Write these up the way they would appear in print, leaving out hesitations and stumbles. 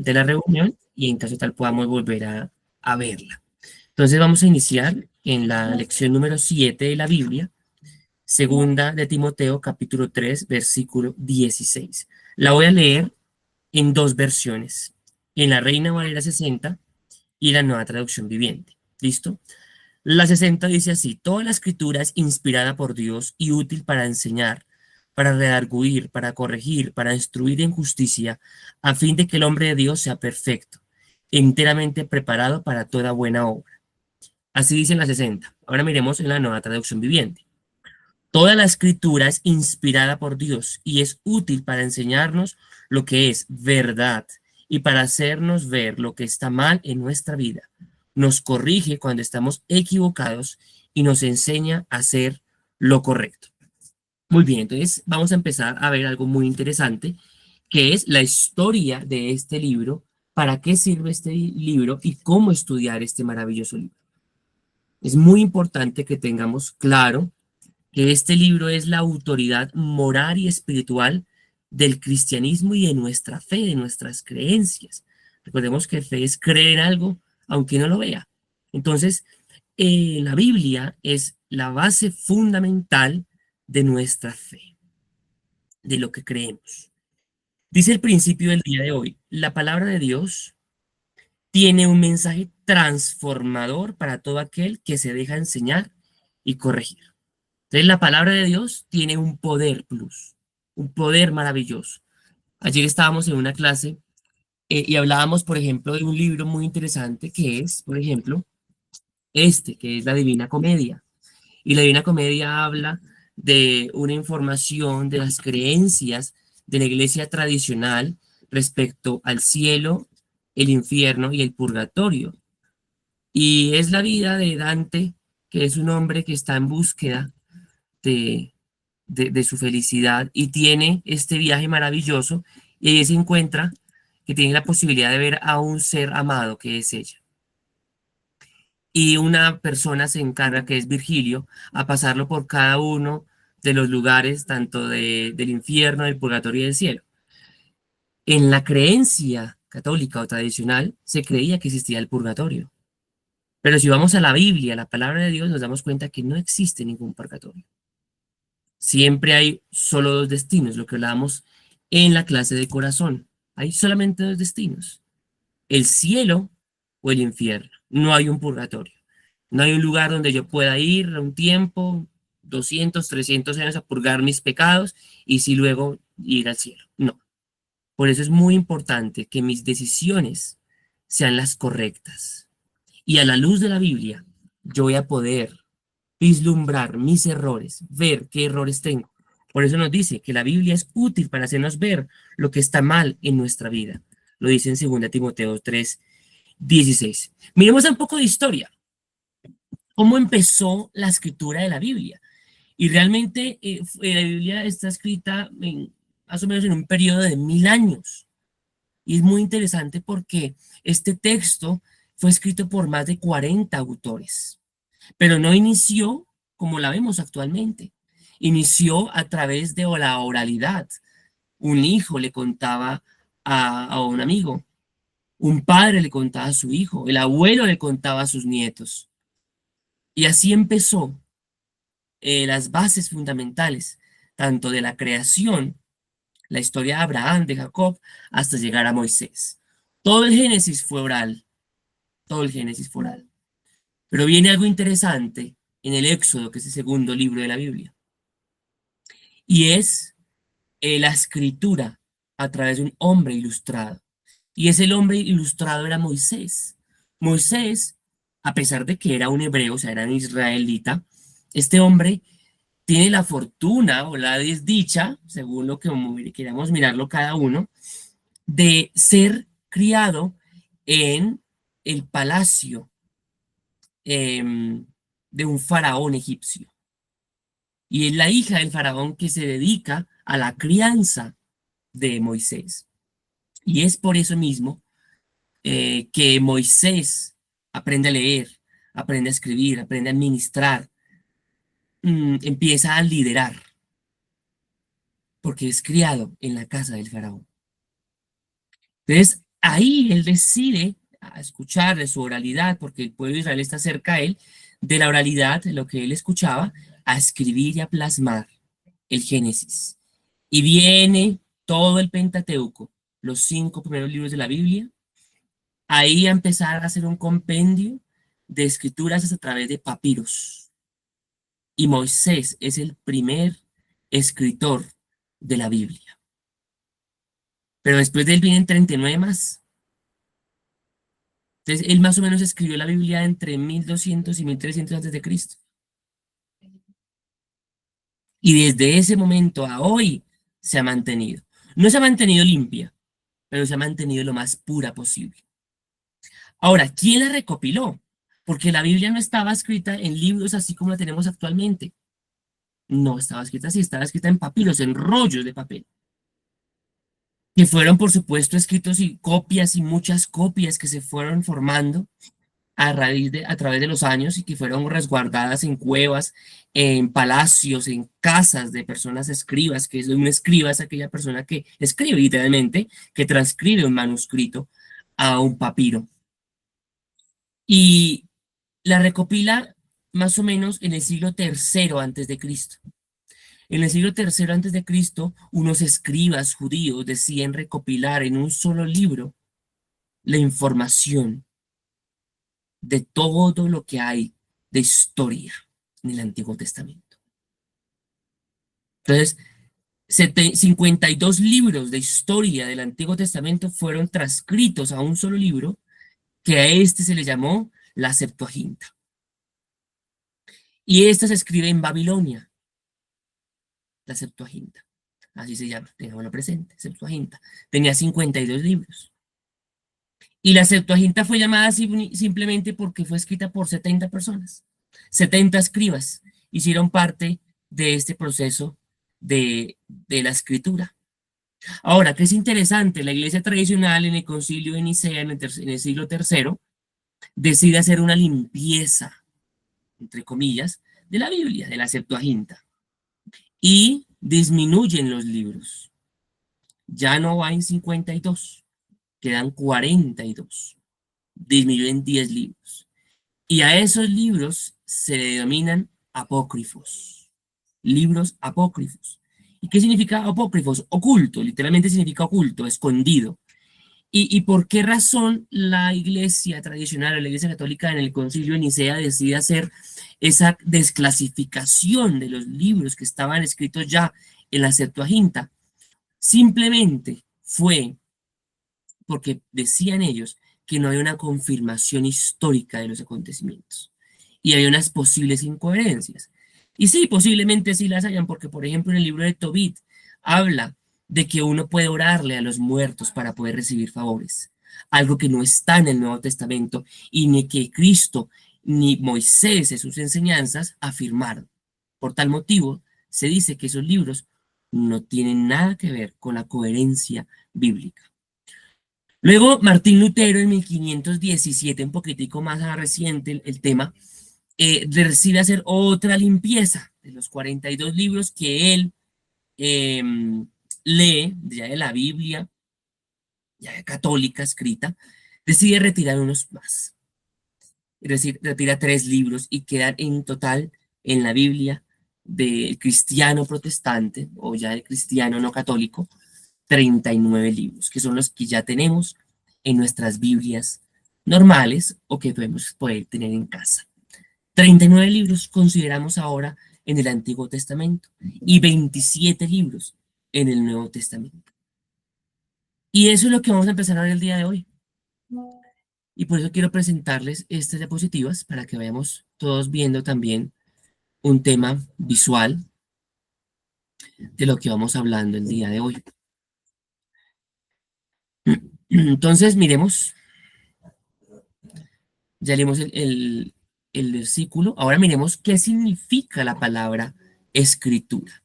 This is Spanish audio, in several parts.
durante la reunión y en caso tal podamos volver a verla. Entonces vamos a iniciar en la lección número 7 de la Biblia, segunda de Timoteo, capítulo 3, versículo 16. La voy a leer en dos versiones, en la Reina Valera 60 y la Nueva Traducción Viviente. ¿Listo? La 60 dice así: toda la escritura es inspirada por Dios y útil para enseñar, para redarguir, para corregir, para instruir en justicia, a fin de que el hombre de Dios sea perfecto, enteramente preparado para toda buena obra. Así dice en la 60. Ahora miremos en la Nueva Traducción Viviente. Toda la escritura es inspirada por Dios y es útil para enseñarnos lo que es verdad y para hacernos ver lo que está mal en nuestra vida. Nos corrige cuando estamos equivocados y nos enseña a hacer lo correcto. Muy bien, entonces vamos a empezar a ver algo muy interesante, que es la historia de este libro, para qué sirve este libro y cómo estudiar este maravilloso libro. Es muy importante que tengamos claro que este libro es la autoridad moral y espiritual del cristianismo y de nuestra fe, de nuestras creencias. Recordemos que fe es creer en algo, aunque no lo vea. Entonces, la Biblia es la base fundamental de nuestra fe, de lo que creemos. Dice el principio del día de hoy: la palabra de Dios tiene un mensaje transformador para todo aquel que se deja enseñar y corregir. Entonces, la palabra de Dios tiene un poder plus, un poder maravilloso. Ayer estábamos en una clase y hablábamos, por ejemplo, de un libro muy interesante que es, por ejemplo, que es la Divina Comedia. Y la Divina Comedia habla de una información de las creencias de la iglesia tradicional respecto al cielo, el infierno y el purgatorio. Y es la vida de Dante, que es un hombre que está en búsqueda de, de su felicidad y tiene este viaje maravilloso y ahí se encuentra que tiene la posibilidad de ver a un ser amado que es ella. Y una persona se encarga, que es Virgilio, a pasarlo por cada uno de los lugares, tanto del infierno, del purgatorio y del cielo. En la creencia católica o tradicional se creía que existía el purgatorio. Pero si vamos a la Biblia, a la palabra de Dios, nos damos cuenta que no existe ningún purgatorio. Siempre hay solo dos destinos, lo que hablábamos en la clase de corazón. Hay solamente dos destinos: el cielo o el infierno. No hay un purgatorio. No hay un lugar donde yo pueda ir a un tiempo, 200, 300 años, a purgar mis pecados y si luego ir al cielo. No. Por eso es muy importante que mis decisiones sean las correctas. Y a la luz de la Biblia, yo voy a poder vislumbrar mis errores, ver qué errores tengo. Por eso nos dice que la Biblia es útil para hacernos ver lo que está mal en nuestra vida. Lo dice en 2 Timoteo 3, 16. Miremos un poco de historia. ¿Cómo empezó la escritura de la Biblia? Y realmente la Biblia está escrita más o menos en un periodo de 1000 años. Y es muy interesante porque este texto fue escrito por más de 40 autores, pero no inició como la vemos actualmente. Inició a través de la oralidad. Un hijo le contaba a un amigo, un padre le contaba a su hijo, el abuelo le contaba a sus nietos. Y así empezó las bases fundamentales, tanto de la creación, la historia de Abraham, de Jacob, hasta llegar a Moisés. Todo el Génesis fue oral, todo el Génesis fue oral. Pero viene algo interesante en el Éxodo, que es el segundo libro de la Biblia, y es la escritura a través de un hombre ilustrado. Y ese hombre ilustrado era Moisés. Moisés, a pesar de que era un hebreo, o sea, era un israelita, este hombre tiene la fortuna o la desdicha, según lo que queramos mirarlo cada uno, de ser criado en el palacio de un faraón egipcio. Y es la hija del faraón que se dedica a la crianza de Moisés. Y es por eso mismo que Moisés aprende a leer, aprende a escribir, aprende a administrar, empieza a liderar, porque es criado en la casa del faraón. Entonces, Ahí él decide a escuchar de su oralidad, porque el pueblo de Israel está cerca a él, de la oralidad, de lo que él escuchaba, a escribir y a plasmar el Génesis. Y viene todo el Pentateuco, los 5 primeros libros de la Biblia, ahí a empezar a hacer un compendio de escrituras a través de papiros. Y Moisés es el primer escritor de la Biblia. Pero después de él vienen 39 más. Entonces, él más o menos escribió la Biblia entre 1200 y 1300 antes de Cristo. Y desde ese momento a hoy se ha mantenido. No se ha mantenido limpia, pero se ha mantenido lo más pura posible. Ahora, ¿quién la recopiló? Porque la Biblia no estaba escrita en libros así como la tenemos actualmente. No estaba escrita así, estaba escrita en papiros, en rollos de papel, que fueron, por supuesto, escritos y copias y muchas copias que se fueron formando a través de los años y que fueron resguardadas en cuevas, en palacios, en casas de personas escribas, que es un escriba, es aquella persona que escribe literalmente, que transcribe un manuscrito a un papiro. Y la recopila más o menos en el siglo III antes de Cristo. En el siglo III antes de Cristo, unos escribas judíos deciden recopilar en un solo libro la información de todo lo que hay de historia en el Antiguo Testamento. Entonces, 52 libros de historia del Antiguo Testamento fueron transcritos a un solo libro, que a este se le llamó la Septuaginta. Y esta se escribe en Babilonia, la Septuaginta. Así se llama, tengámoslo presente, Septuaginta. Tenía 52 libros. Y la Septuaginta fue llamada así simplemente porque fue escrita por 70 personas. 70 escribas hicieron parte de este proceso de la escritura. Ahora, ¿qué es interesante? La iglesia tradicional en el concilio de Nicea en el siglo III decide hacer una limpieza, entre comillas, de la Biblia, de la Septuaginta, y disminuyen los libros. Ya no va en 52, quedan 42, disminuyen 10 libros. Y a esos libros se le denominan apócrifos, libros apócrifos. ¿Y qué significa apócrifos? Oculto, literalmente significa oculto, escondido. ¿Y por qué razón la iglesia tradicional, la iglesia católica en el concilio de Nicea decide hacer esa desclasificación de los libros que estaban escritos ya en la Septuaginta? Simplemente fue porque decían ellos que no había una confirmación histórica de los acontecimientos y había unas posibles incoherencias. Y sí, posiblemente sí las hayan, porque por ejemplo en el libro de Tobit habla de que uno puede orarle a los muertos para poder recibir favores, algo que no está en el Nuevo Testamento y ni que Cristo ni Moisés en sus enseñanzas afirmaron. Por tal motivo, se dice que esos libros no tienen nada que ver con la coherencia bíblica. Luego, Martín Lutero en 1517, un poquitico más reciente el tema, decide hacer otra limpieza de los 42 libros que él eh, lee, ya de la Biblia, ya católica escrita, decide retirar unos más. Es decir, retira 3 libros y quedan en total en la Biblia del cristiano protestante o ya del cristiano no católico, 39 libros, que son los que ya tenemos en nuestras Biblias normales o que podemos poder tener en casa. 39 libros consideramos ahora en el Antiguo Testamento y 27 libros en el Nuevo Testamento. Y eso es lo que vamos a empezar a ver el día de hoy. Y por eso quiero presentarles estas diapositivas para que vayamos todos viendo también un tema visual de lo que vamos hablando el día de hoy. Entonces, miremos, ya leímos el versículo, ahora miremos qué significa la palabra escritura.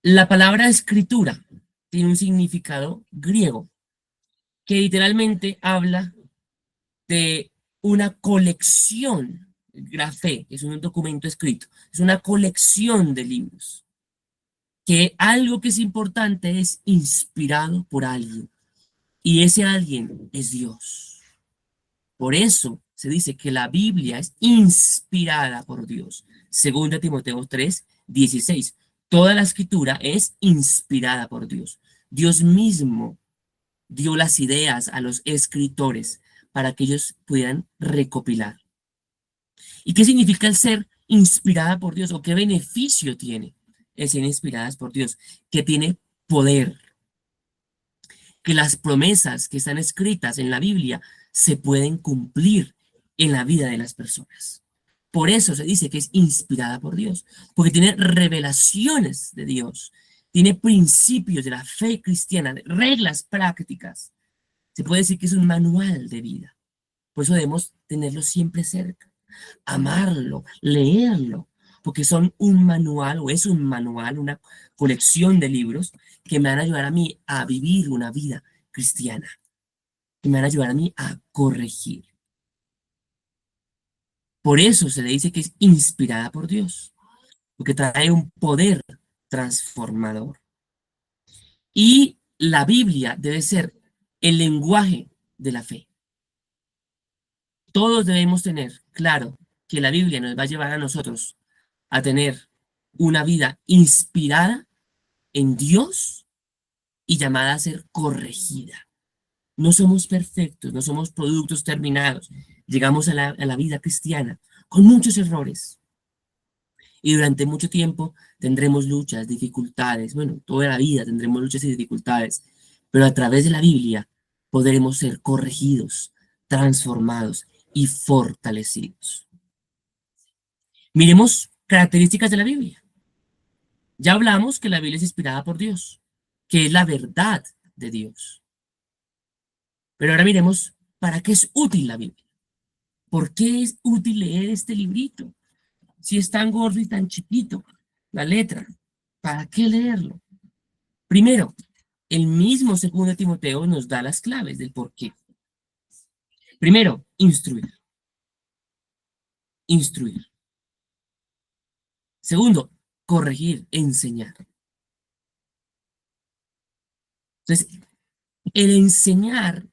La palabra escritura tiene un significado griego que literalmente habla de una colección, grafé, es un documento escrito, es una colección de libros, que algo que es importante es inspirado por alguien. Y ese alguien es Dios. Por eso se dice que la Biblia es inspirada por Dios. Segunda Timoteo 3:16. Toda la escritura es inspirada por Dios. Dios mismo dio las ideas a los escritores para que ellos pudieran recopilar. ¿Y qué significa el ser inspirada por Dios o qué beneficio tiene el ser inspiradas por Dios? Que tiene poder, que las promesas que están escritas en la Biblia se pueden cumplir en la vida de las personas. Por eso se dice que es inspirada por Dios, porque tiene revelaciones de Dios, tiene principios de la fe cristiana, reglas prácticas. Se puede decir que es un manual de vida. Por eso debemos tenerlo siempre cerca, amarlo, leerlo, porque son un manual o es un manual, una colección de libros que me van a ayudar a mí a vivir una vida cristiana, que me van a ayudar a mí a corregir. Por eso se le dice que es inspirada por Dios, porque trae un poder transformador. Y la Biblia debe ser el lenguaje de la fe. Todos debemos tener claro que la Biblia nos va a llevar a nosotros a tener una vida inspirada en Dios y llamada a ser corregida. No somos perfectos, no somos productos terminados. Llegamos a la vida cristiana con muchos errores y durante mucho tiempo tendremos luchas, dificultades. Bueno, toda la vida tendremos luchas y dificultades, pero a través de la Biblia podremos ser corregidos, transformados y fortalecidos. Miremos características de la Biblia. Ya hablamos que la Biblia es inspirada por Dios, que es la verdad de Dios. Pero ahora miremos para qué es útil la Biblia. ¿Por qué es útil leer este librito? Si es tan gordo y tan chiquito, la letra, ¿para qué leerlo? Primero, el mismo segundo Timoteo nos da las claves del por qué. Primero, instruir. Instruir. Segundo, corregir, enseñar. Entonces, el enseñar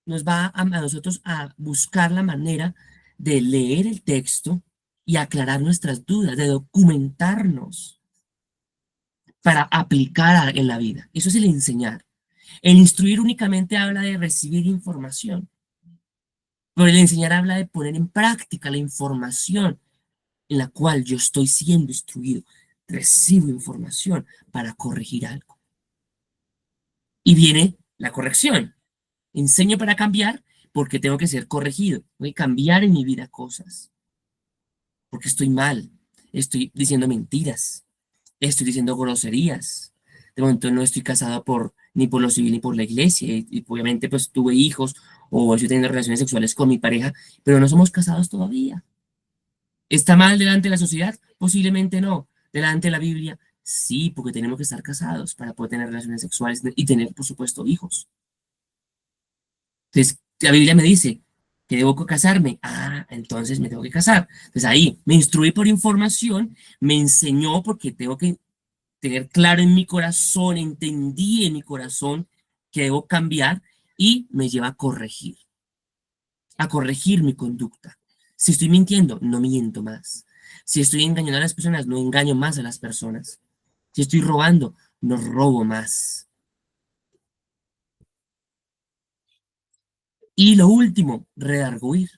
nos va a nosotros a buscar la manera de leer el texto y aclarar nuestras dudas, de documentarnos para aplicar en la vida. Eso es el enseñar. El instruir únicamente habla de recibir información, pero el enseñar habla de poner en práctica la información en la cual yo estoy siendo instruido. Recibo información para corregir algo. Y viene la corrección. Enseño para cambiar porque tengo que ser corregido. Voy a cambiar en mi vida cosas. Porque estoy mal. Estoy diciendo mentiras. Estoy diciendo groserías. De momento no estoy casado ni por lo civil ni por la iglesia. Y obviamente pues tuve hijos o estoy teniendo relaciones sexuales con mi pareja, pero no somos casados todavía. ¿Está mal delante de la sociedad? Posiblemente no. Delante de la Biblia, sí, porque tenemos que estar casados para poder tener relaciones sexuales y tener, por supuesto, hijos. Entonces, la Biblia me dice que debo casarme. Ah, entonces me tengo que casar. Entonces ahí me instruí por información, me enseñó porque tengo que tener claro en mi corazón, entendí en mi corazón que debo cambiar y me lleva a corregir mi conducta. Si estoy mintiendo, no miento más. Si estoy engañando a las personas, no engaño más a las personas. Si estoy robando, no robo más. Y lo último, redarguir.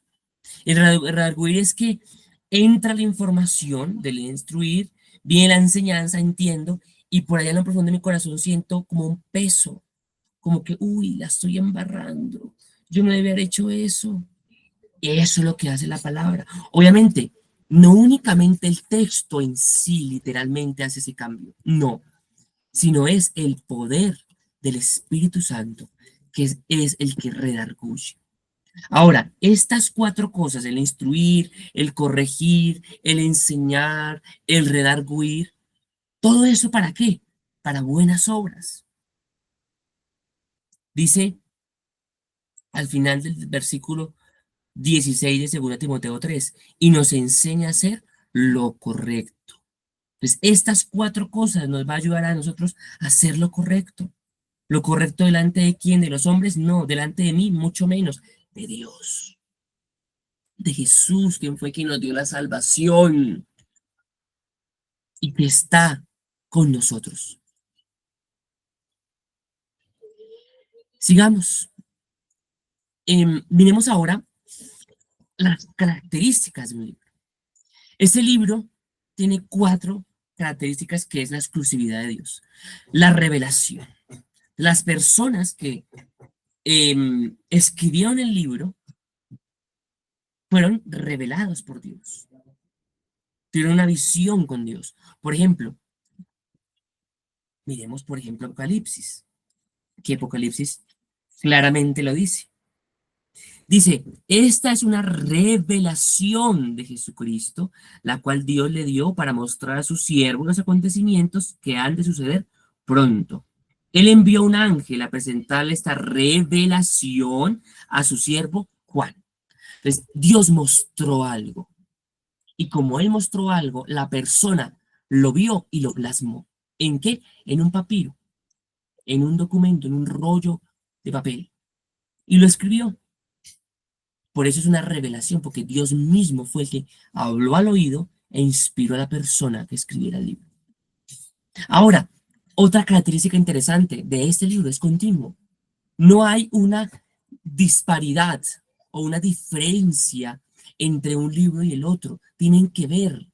El redarguir es que entra la información del instruir, viene la enseñanza, entiendo, y por allá en lo profundo de mi corazón siento como un peso, como que, uy, la estoy embarrando, yo no debía haber hecho eso. Eso es lo que hace la palabra. Obviamente, no únicamente el texto en sí literalmente hace ese cambio, no, sino es el poder del Espíritu Santo que es el que redarguye. Ahora, estas cuatro cosas, el instruir, el corregir, el enseñar, el redarguir, todo eso ¿para qué? Para buenas obras. Dice al final del versículo 16 de 2 Timoteo 3 y nos enseña a hacer lo correcto. Entonces, estas cuatro cosas nos va a ayudar a nosotros a hacer lo correcto. ¿Lo correcto delante de quién? ¿De los hombres? No, delante de mí, mucho menos. De Dios, de Jesús, quien fue quien nos dio la salvación y que está con nosotros. Sigamos. Miremos ahora las características de un libro. Este libro tiene 4 características que es la exclusividad de Dios. La revelación. Las personas que escribieron el libro fueron revelados por Dios. Tuvieron una visión con Dios. Por ejemplo, miremos, por ejemplo, Apocalipsis, que Apocalipsis claramente lo dice. Dice, esta es una revelación de Jesucristo, la cual Dios le dio para mostrar a su siervo los acontecimientos que han de suceder pronto. Él envió un ángel a presentarle esta revelación a su siervo Juan. Entonces, Dios mostró algo. Y como Él mostró algo, la persona lo vio y lo plasmó. ¿En qué? En un papiro, en un documento, en un rollo de papel. Y lo escribió. Por eso es una revelación, porque Dios mismo fue el que habló al oído e inspiró a la persona que escribiera el libro. Ahora, otra característica interesante de este libro es continuo. No hay una disparidad o una diferencia entre un libro y el otro. Tienen que ver.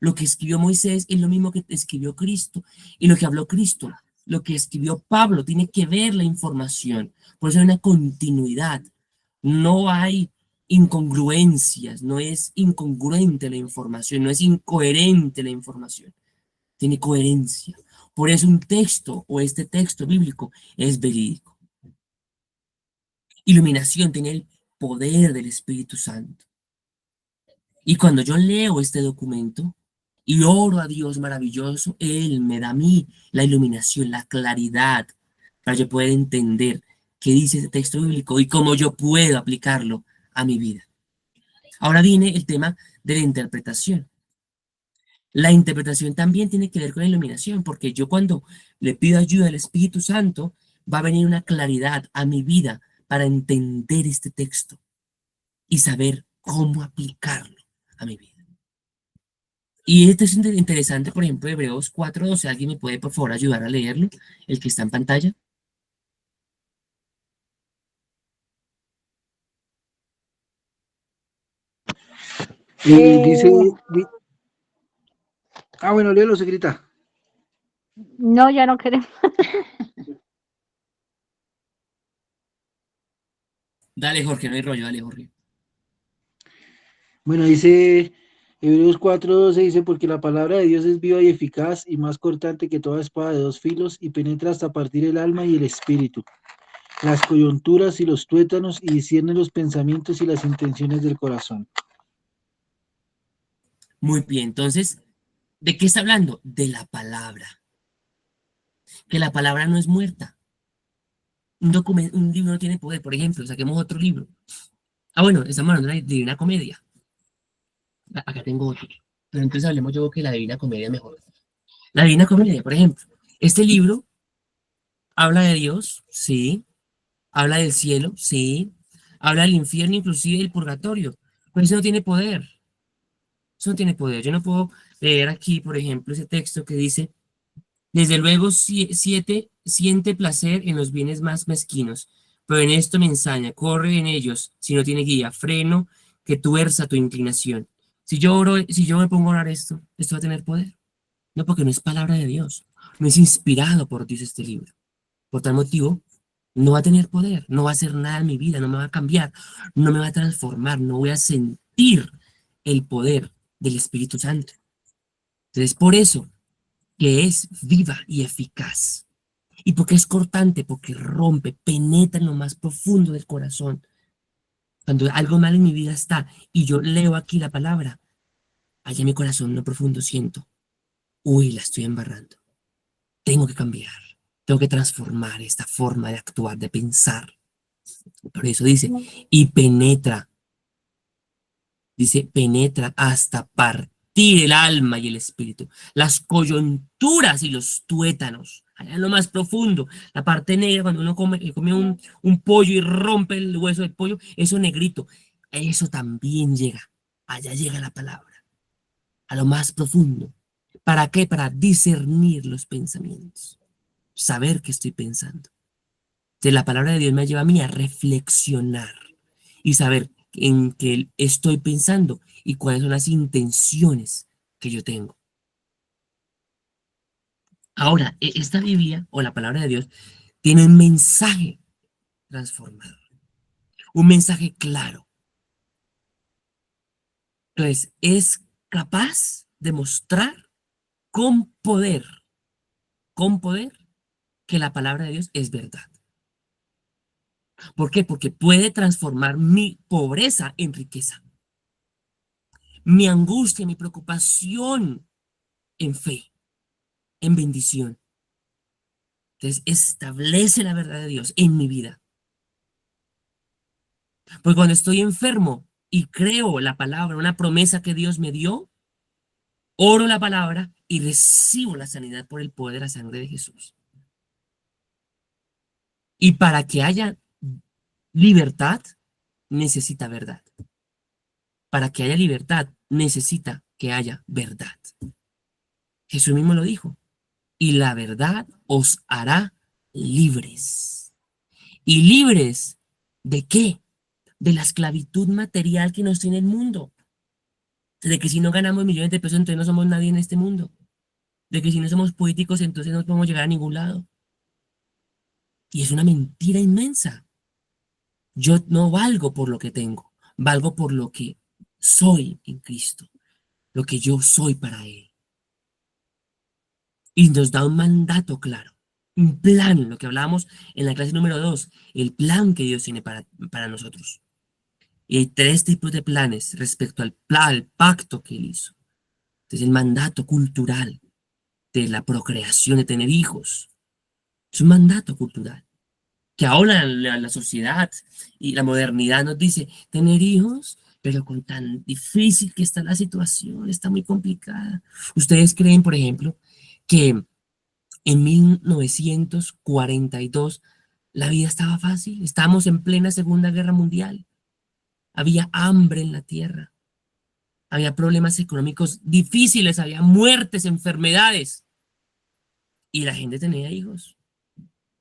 Lo que escribió Moisés es lo mismo que escribió Cristo. Y lo que habló Cristo, lo que escribió Pablo, tiene que ver la información. Por eso hay una continuidad. No hay incongruencias, no es incongruente la información, no es incoherente la información. Tiene coherencia. Por eso un texto o este texto bíblico es verídico. Iluminación tiene el poder del Espíritu Santo. Y cuando yo leo este documento y oro a Dios maravilloso, Él me da a mí la iluminación, la claridad, para yo poder entender qué dice este texto bíblico y cómo yo puedo aplicarlo a mi vida. Ahora viene el tema de la interpretación. La interpretación también tiene que ver con la iluminación, porque yo cuando le pido ayuda al Espíritu Santo, va a venir una claridad a mi vida para entender este texto y saber cómo aplicarlo a mi vida. Y esto es interesante, por ejemplo, Hebreos 4:12. ¿Alguien me puede, por favor, ayudar a leerlo? El que está en pantalla. Dice, bueno, léelo, se grita. No, ya no queremos. Dale, Jorge, no hay rollo, dale, Jorge. Bueno, dice Hebreos 4:12, dice, porque la palabra de Dios es viva y eficaz y más cortante que toda espada de 2 filos y penetra hasta partir el alma y el espíritu, las coyunturas y los tuétanos y discierne los pensamientos y las intenciones del corazón. Muy bien, entonces, ¿de qué está hablando? De la palabra. Que la palabra no es muerta. Un libro no tiene poder. Por ejemplo, saquemos otro libro. Bueno, estamos hablando de la Divina Comedia. Acá tengo otro. Pero entonces hablemos yo que la Divina Comedia es mejor. La Divina Comedia, por ejemplo. Este libro habla de Dios, sí. Habla del cielo, sí. Habla del infierno, inclusive del purgatorio. Pero eso no tiene poder. Eso no tiene poder. Yo no puedo leer aquí, por ejemplo, ese texto que dice, desde luego siente placer en los bienes más mezquinos, pero en esto me ensaña, corre en ellos, si no tiene guía, freno que tuerza tu inclinación. Si yo me pongo a orar esto va a tener poder. No, porque no es palabra de Dios. No es inspirado por Dios este libro. Por tal motivo, no va a tener poder, no va a hacer nada en mi vida, no me va a cambiar, no me va a transformar, no voy a sentir el poder del Espíritu Santo. Entonces, por eso que es viva y eficaz. ¿Y porque es cortante? Porque rompe, penetra en lo más profundo del corazón. Cuando algo mal en mi vida está y yo leo aquí la palabra, allá en mi corazón, en lo profundo, siento, uy, la estoy embarrando. Tengo que cambiar, tengo que transformar esta forma de actuar, de pensar. Por eso dice, y penetra, dice, penetra hasta partir el alma y el espíritu, las coyunturas y los tuétanos, allá en lo más profundo, la parte negra, cuando uno come un pollo y rompe el hueso del pollo, eso negrito, eso también llega, allá llega la palabra, a lo más profundo. ¿Para qué? Para discernir los pensamientos, saber qué estoy pensando. Entonces, la palabra de Dios me lleva a mí a reflexionar y saber en qué estoy pensando y cuáles son las intenciones que yo tengo. Ahora, esta Biblia o la palabra de Dios tiene un mensaje transformador, un mensaje claro. Entonces, es capaz de mostrar con poder, que la palabra de Dios es verdad. ¿Por qué? Porque puede transformar mi pobreza en riqueza, mi angustia, mi preocupación en fe, en bendición. Entonces, establece la verdad de Dios en mi vida. Porque cuando estoy enfermo y creo la palabra, una promesa que Dios me dio, oro la palabra y recibo la sanidad por el poder de la sangre de Jesús. Y para que haya libertad, necesita verdad. Para que haya libertad, necesita que haya verdad. Jesús mismo lo dijo. Y la verdad os hará libres. ¿Y libres de qué? De la esclavitud material que nos tiene el mundo. De que si no ganamos millones de pesos, entonces no somos nadie en este mundo. De que si no somos políticos, entonces no podemos llegar a ningún lado. Y es una mentira inmensa. Yo no valgo por lo que tengo, valgo por lo que soy en Cristo, lo que yo soy para Él. Y nos da un mandato claro, un plan, lo que hablábamos en la clase número 2, el plan que Dios tiene para nosotros. Y hay 3 tipos de planes respecto al pacto que Él hizo. Entonces, el mandato cultural de la procreación, de tener hijos. Es un mandato cultural. Que ahora la sociedad y la modernidad nos dice, tener hijos, pero con tan difícil que está la situación, está muy complicada. ¿Ustedes creen, por ejemplo, que en 1942 la vida estaba fácil? Estábamos en plena Segunda Guerra Mundial. Había hambre en la tierra. Había problemas económicos difíciles, había muertes, enfermedades. Y la gente tenía hijos.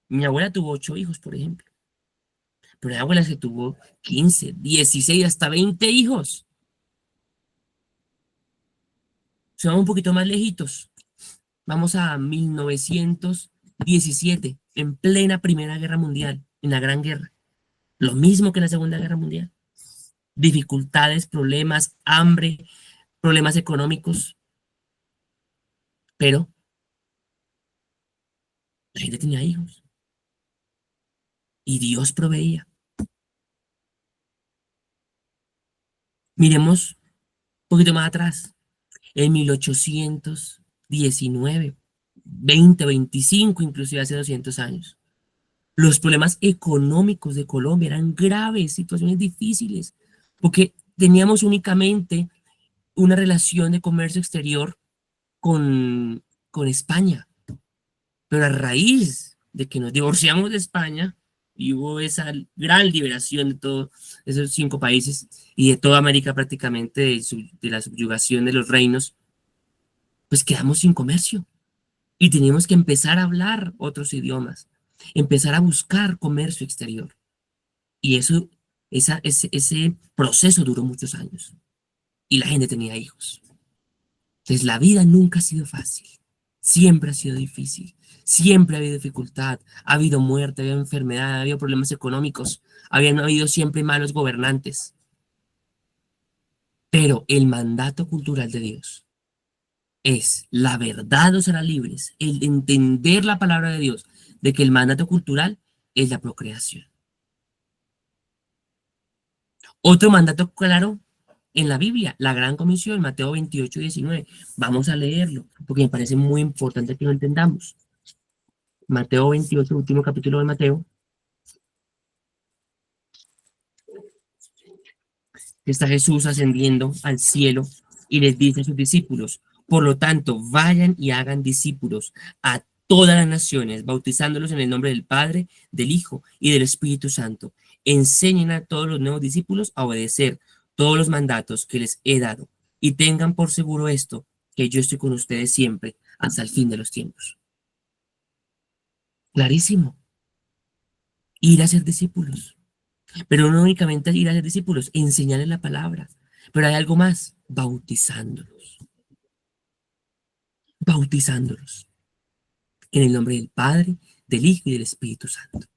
Mi abuela tuvo 8 hijos, por ejemplo. Pero hay abuelas que tuvo 15, 16, hasta 20 hijos. Si vamos un poquito más lejitos, vamos a 1917, en plena Primera Guerra Mundial, en la Gran Guerra. Lo mismo que en la Segunda Guerra Mundial. Dificultades, problemas, hambre, problemas económicos. Pero la gente tenía hijos. Y Dios proveía. Miremos un poquito más atrás. En 1819, 20, 25, inclusive hace 200 años. Los problemas económicos de Colombia eran graves, situaciones difíciles, porque teníamos únicamente una relación de comercio exterior con España. Pero a raíz de que nos divorciamos de España y hubo esa gran liberación de todos esos 5 países y de toda América prácticamente, de la subyugación de los reinos, pues quedamos sin comercio y teníamos que empezar a hablar otros idiomas, empezar a buscar comercio exterior. Y ese proceso duró muchos años y la gente tenía hijos. Entonces la vida nunca ha sido fácil, siempre ha sido difícil, siempre ha habido dificultad, ha habido muerte, ha habido enfermedad, ha habido problemas económicos, habían habido siempre malos gobernantes. Pero el mandato cultural de Dios es: la verdad os hará libres, el entender la palabra de Dios, de que el mandato cultural es la procreación. Otro mandato claro en la Biblia, la Gran Comisión, Mateo 28, 19. Vamos a leerlo, porque me parece muy importante que lo entendamos. Mateo 28, último capítulo de Mateo. Está Jesús ascendiendo al cielo y les dice a sus discípulos: por lo tanto, vayan y hagan discípulos a todas las naciones, bautizándolos en el nombre del Padre, del Hijo y del Espíritu Santo. Enseñen a todos los nuevos discípulos a obedecer todos los mandatos que les he dado, y tengan por seguro esto, que yo estoy con ustedes siempre, hasta el fin de los tiempos. Clarísimo. Ir a ser discípulos. Pero no únicamente ir a ser discípulos, enseñarles la palabra. Pero hay algo más: bautizándolos. Bautizándolos en el nombre del Padre, del Hijo y del Espíritu Santo.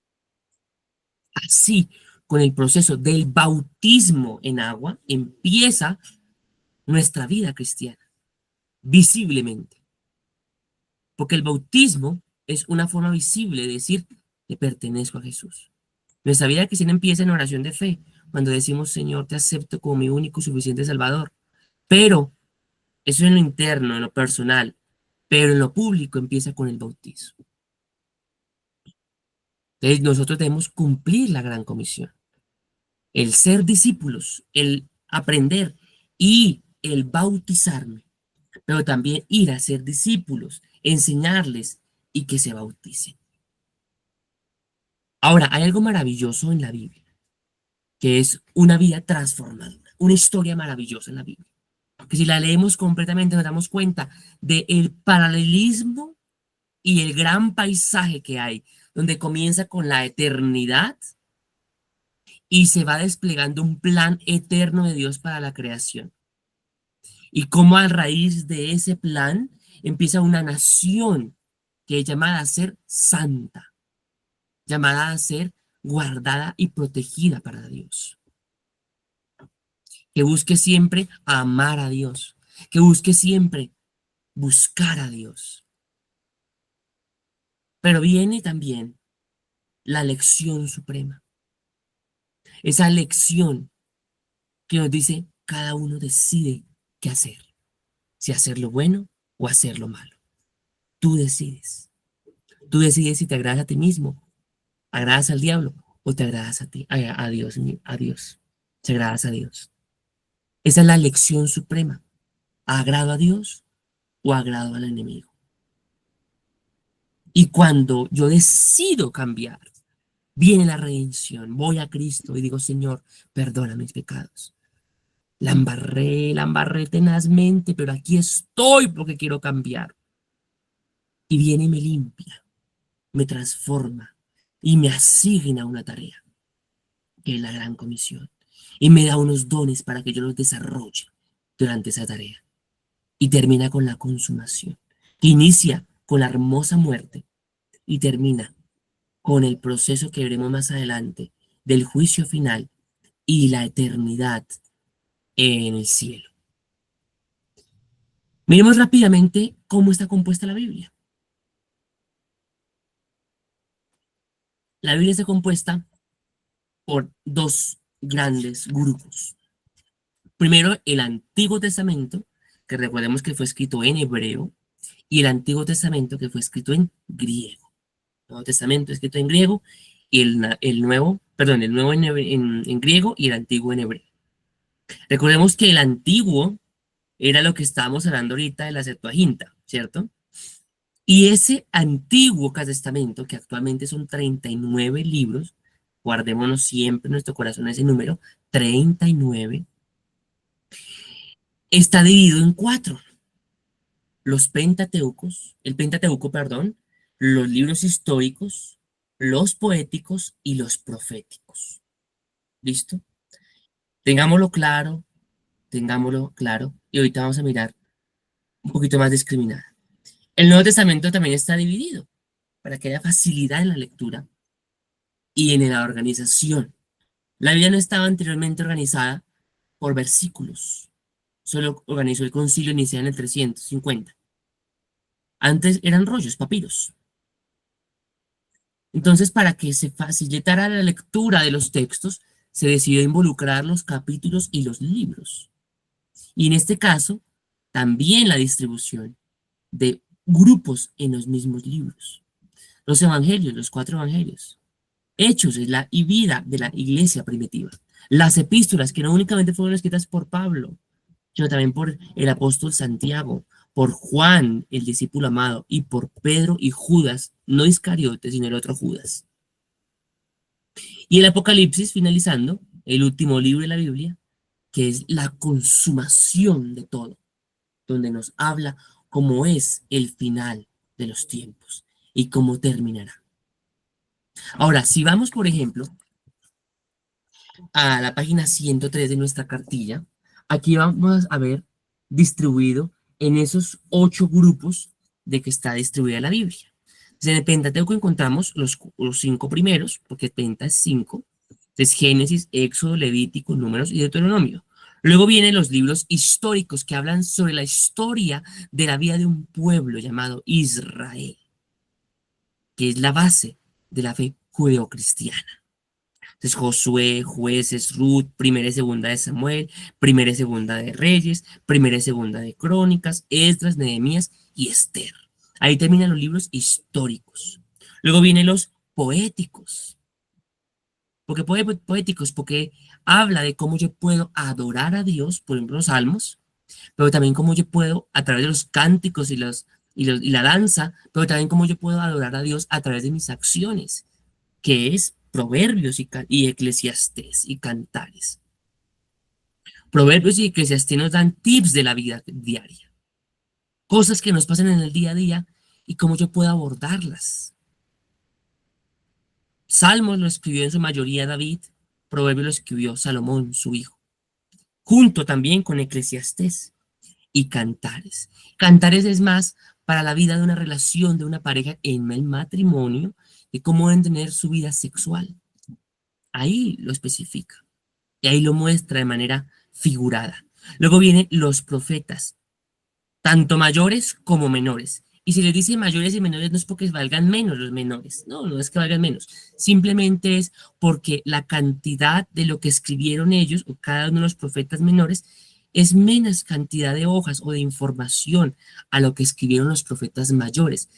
Así, con el proceso del bautismo en agua, empieza nuestra vida cristiana, visiblemente. Porque el bautismo es una forma visible de decir: le pertenezco a Jesús. Nuestra vida cristiana empieza en oración de fe, cuando decimos: Señor, te acepto como mi único y suficiente Salvador. Pero eso es en lo interno, en lo personal. Pero en lo público empieza con el bautismo. Entonces nosotros debemos cumplir la gran comisión. El ser discípulos, el aprender y el bautizarme. Pero también ir a ser discípulos, enseñarles y que se bauticen. Ahora, hay algo maravilloso en la Biblia, que es una vida transformadora, una historia maravillosa en la Biblia, que si la leemos completamente nos damos cuenta del paralelismo y el gran paisaje que hay, donde comienza con la eternidad y se va desplegando un plan eterno de Dios para la creación. Y cómo a raíz de ese plan empieza una nación que es llamada a ser santa, llamada a ser guardada y protegida para Dios. Que busque siempre amar a Dios, que busque siempre buscar a Dios. Pero viene también la lección suprema, esa lección que nos dice: cada uno decide qué hacer, si hacer lo bueno o hacer lo malo. Tú decides. Tú decides si te agradas a ti mismo, agradas al diablo o te agradas a ti, a Dios, a Dios. Te agradas a Dios. Esa es la lección suprema. ¿Agrado a Dios o agrado al enemigo? Y cuando yo decido cambiar, viene la redención. Voy a Cristo y digo: Señor, perdona mis pecados. La embarré tenazmente, pero aquí estoy porque quiero cambiar. Y viene y me limpia, me transforma y me asigna una tarea, que es la gran comisión. Y me da unos dones para que yo los desarrolle durante esa tarea. Y termina con la consumación, que inicia con la hermosa muerte y termina con el proceso que veremos más adelante del juicio final y la eternidad en el cielo. Miremos rápidamente cómo está compuesta la Biblia. La Biblia está compuesta por dos grandes grupos. Primero, el Antiguo Testamento, que recordemos que fue escrito en hebreo, y el Antiguo Testamento, que fue escrito en griego. El Nuevo Testamento escrito en griego y el nuevo en griego y el antiguo en hebreo. Recordemos que el antiguo era lo que estábamos hablando ahorita de la Septuaginta, ¿cierto? Y ese antiguo testamento, que actualmente son 39 libros, guardémonos siempre en nuestro corazón ese número, 39, está dividido en 4. Los Pentateucos, el Pentateuco, perdón, los libros históricos, los poéticos y los proféticos. ¿Listo? Tengámoslo claro, y ahorita vamos a mirar un poquito más discriminada. El Nuevo Testamento también está dividido para que haya facilidad en la lectura y en la organización. La Biblia no estaba anteriormente organizada por versículos, solo organizó el concilio inicial en el 350. Antes eran rollos, papiros. Entonces, para que se facilitara la lectura de los textos, se decidió involucrar los capítulos y los libros. Y en este caso, también la distribución de grupos en los mismos libros. Los evangelios, los 4 evangelios. Hechos es la vida de la iglesia primitiva. Las epístolas, que no únicamente fueron escritas por Pablo, sino también por el apóstol Santiago, por Juan, el discípulo amado, y por Pedro y Judas, no Iscariote, sino el otro Judas. Y el Apocalipsis, finalizando, el último libro de la Biblia, que es la consumación de todo, donde nos habla cómo es el final de los tiempos y cómo terminará. Ahora, si vamos, por ejemplo, a la página 103 de nuestra cartilla, aquí vamos a ver distribuido en esos 8 grupos de que está distribuida la Biblia. Entonces, en el Pentateuco encontramos los 5 primeros, porque Penta es 5, es Génesis, Éxodo, Levítico, Números y Deuteronomio. Luego vienen los libros históricos que hablan sobre la historia de la vida de un pueblo llamado Israel, que es la base de la fe judeocristiana. Entonces, Josué, Jueces, Ruth, Primera y Segunda de Samuel, Primera y Segunda de Reyes, Primera y Segunda de Crónicas, Esdras, Nehemías y Esther. Ahí terminan los libros históricos. Luego vienen los poéticos. ¿Por qué poéticos? Porque habla de cómo yo puedo adorar a Dios, por ejemplo, los salmos, pero también cómo yo puedo, a través de los cánticos y la danza, pero también cómo yo puedo adorar a Dios a través de mis acciones, que es Proverbios y Eclesiastés y Cantares. Proverbios y Eclesiastés nos dan tips de la vida diaria, cosas que nos pasan en el día a día y cómo yo puedo abordarlas. Salmos lo escribió en su mayoría David, Proverbios lo escribió Salomón, su hijo, junto también con Eclesiastés y Cantares. Cantares es más para la vida de una relación de una pareja en el matrimonio y cómo deben tener su vida sexual. Ahí lo especifica. Y ahí lo muestra de manera figurada. Luego vienen los profetas, tanto mayores como menores. Y si les dice mayores y menores no es porque valgan menos los menores, no, no es que valgan menos, simplemente es porque la cantidad de lo que escribieron ellos, o cada uno de los profetas menores, es menos cantidad de hojas o de información a lo que escribieron los profetas mayores,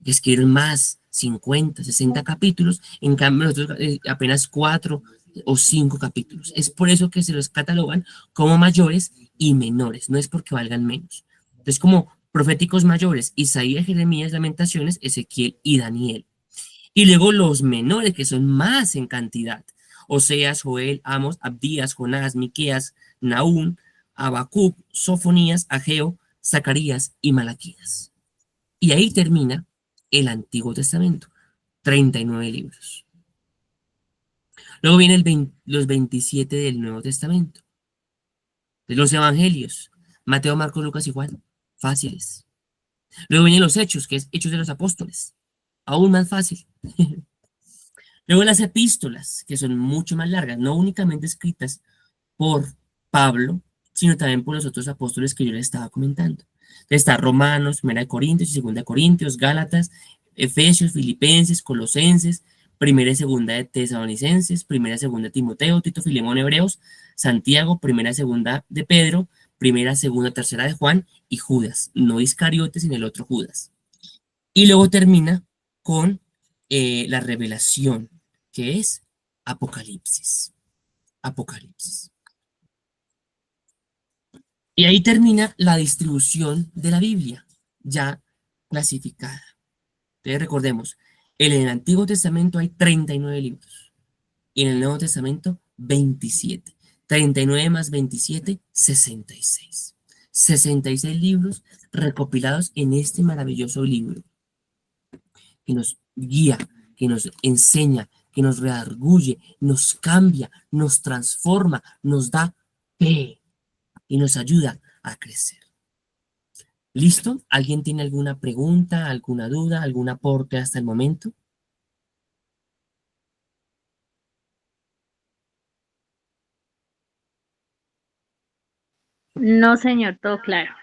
que escribieron más, 50, 60 capítulos, en cambio nosotros apenas 4 o 5 capítulos. Es por eso que se los catalogan como mayores y menores, no es porque valgan menos. Entonces, como proféticos mayores, Isaías, Jeremías, Lamentaciones, Ezequiel y Daniel. Y luego los menores, que son más en cantidad. Oseas, Joel, Amos, Abdías, Jonás, Miqueas, Nahum, Habacuc, Sofonías, Ageo, Zacarías y Malaquías. Y ahí termina el Antiguo Testamento, 39 libros. Luego vienen los 27 del Nuevo Testamento. De los Evangelios, Mateo, Marcos, Lucas y Juan, fáciles. Luego vienen los Hechos, que es Hechos de los Apóstoles, aún más fácil. Luego las epístolas, que son mucho más largas, no únicamente escritas por Pablo, sino también por los otros apóstoles que yo les estaba comentando. Está Romanos, 1 Corintios y 2 Corintios, Gálatas, Efesios, Filipenses, Colosenses, 1 y 2 de Tesalonicenses, 1 y 2 de Timoteo, Tito, Filemón, Hebreos, Santiago, 1 y 2 de Pedro, 1, 2, 3 de Juan y Judas, no Iscariote, sino el otro Judas. Y luego termina con la revelación, que es Apocalipsis. Apocalipsis. Y ahí termina la distribución de la Biblia, ya clasificada. Entonces recordemos, en el Antiguo Testamento hay 39 libros y en el Nuevo Testamento 27. 39 más 27, 66. 66 libros recopilados en este maravilloso libro que nos guía, que nos enseña, que nos redarguye, nos cambia, nos transforma, nos da fe y nos ayuda a crecer. ¿Listo? ¿Alguien tiene alguna pregunta, alguna duda, algún aporte hasta el momento? No, señor, todo claro.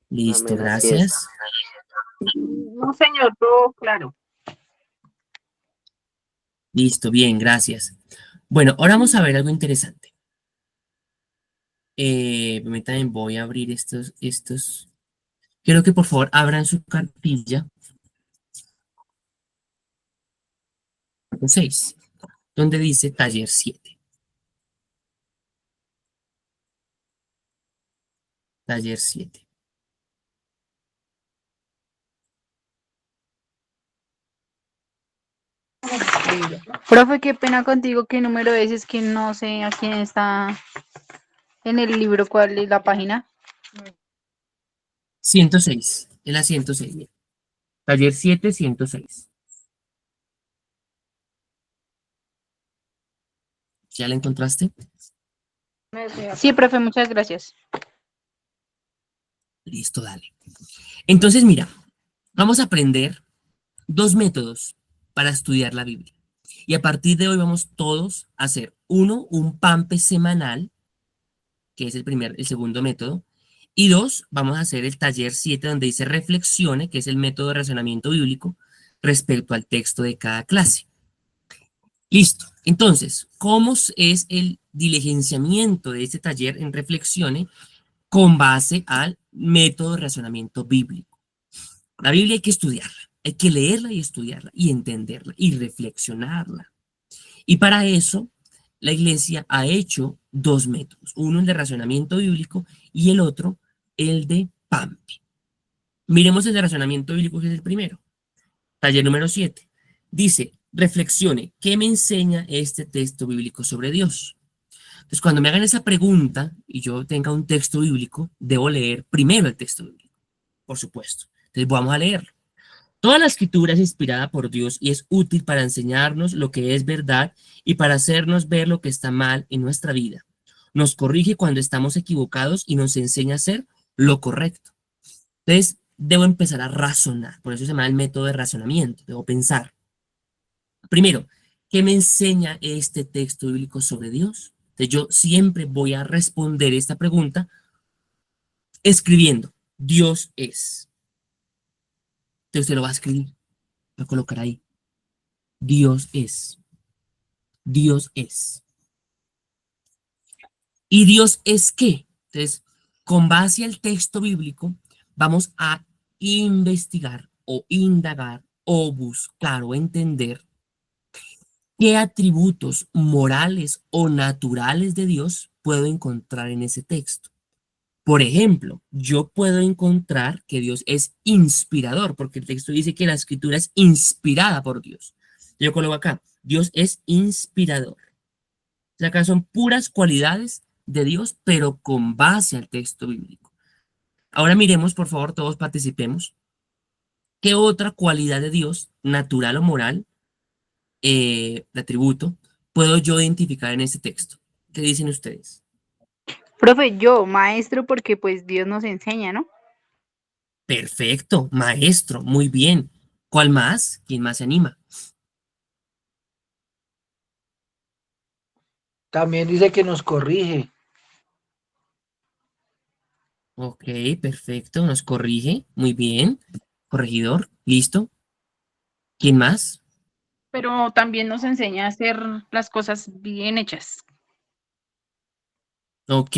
Listo, Amén, así es. gracias. No, señor, todo claro. Listo, bien, gracias. Bueno, ahora vamos a ver algo interesante. Permítanme, voy a abrir estos. Quiero que por favor abran su cartilla 6, donde dice taller 7. Taller 7. Profe, qué pena contigo, ¿qué número es que no sé a quién está en el libro, cuál es la página? 106. Es la 106. Mira. Taller 7, 106. ¿Ya la encontraste? Sí, profe, muchas gracias. Listo, dale. Entonces, mira, vamos a aprender 2 métodos para estudiar la Biblia. Y a partir de hoy vamos todos a hacer, uno, un PAMPE semanal, que es el segundo método, y 2, vamos a hacer el taller 7 donde dice reflexione, que es el método de razonamiento bíblico respecto al texto de cada clase. Listo. Entonces, ¿cómo es el diligenciamiento de este taller en reflexione con base al método de razonamiento bíblico? La Biblia hay que estudiarla, hay que leerla y estudiarla y entenderla y reflexionarla. Y para eso, la Iglesia ha hecho 2 métodos, uno el de razonamiento bíblico y el otro el de PAMPI. Miremos el de razonamiento bíblico, que es el primero. Taller número 7. Dice, reflexione, ¿qué me enseña este texto bíblico sobre Dios? Entonces, cuando me hagan esa pregunta y yo tenga un texto bíblico, debo leer primero el texto bíblico, por supuesto. Entonces, vamos a leerlo. Toda la escritura es inspirada por Dios y es útil para enseñarnos lo que es verdad y para hacernos ver lo que está mal en nuestra vida. Nos corrige cuando estamos equivocados y nos enseña a hacer lo correcto. Entonces, debo empezar a razonar. Por eso se llama el método de razonamiento. Debo pensar. Primero, ¿qué me enseña este texto bíblico sobre Dios? Entonces, yo siempre voy a responder esta pregunta escribiendo, Dios es. Entonces, usted lo va a escribir, va a colocar ahí. Dios es. Dios es. ¿Y Dios es qué? Entonces, con base al texto bíblico, vamos a investigar o indagar o buscar o entender qué atributos morales o naturales de Dios puedo encontrar en ese texto. Por ejemplo, yo puedo encontrar que Dios es inspirador, porque el texto dice que la escritura es inspirada por Dios. Yo coloco acá, Dios es inspirador. O sea, acá son puras cualidades de Dios, pero con base al texto bíblico. Ahora miremos, por favor, todos participemos. ¿Qué otra cualidad de Dios, natural o moral, de atributo, puedo yo identificar en este texto? ¿Qué dicen ustedes? Profe, yo, maestro, porque pues Dios nos enseña, ¿no? Perfecto, maestro, muy bien. ¿Cuál más? ¿Quién más se anima? También dice que nos corrige. Ok, perfecto, nos corrige. Muy bien. Corregidor, listo. ¿Quién más? Pero también nos enseña a hacer las cosas bien hechas. Ok.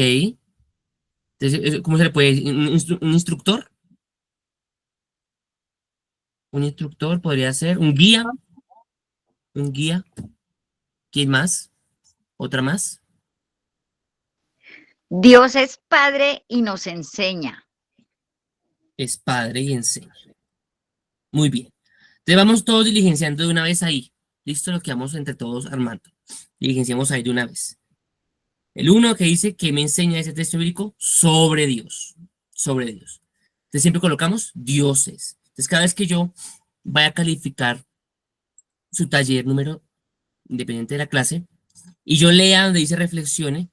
Entonces, ¿cómo se le puede decir? ¿Un instructor? Un instructor podría ser. ¿Un guía? ¿Un guía? ¿Quién más? ¿Otra más? Dios es Padre y nos enseña. Es padre y enseña. Muy bien. Entonces vamos todos diligenciando de una vez ahí. Listo, lo que vamos entre todos armando. Diligenciamos ahí de una vez. El uno que dice que me enseña ese texto bíblico sobre Dios. Sobre Dios. Entonces siempre colocamos dioses. Entonces cada vez que yo vaya a calificar su taller número independiente de la clase y yo lea donde dice reflexione,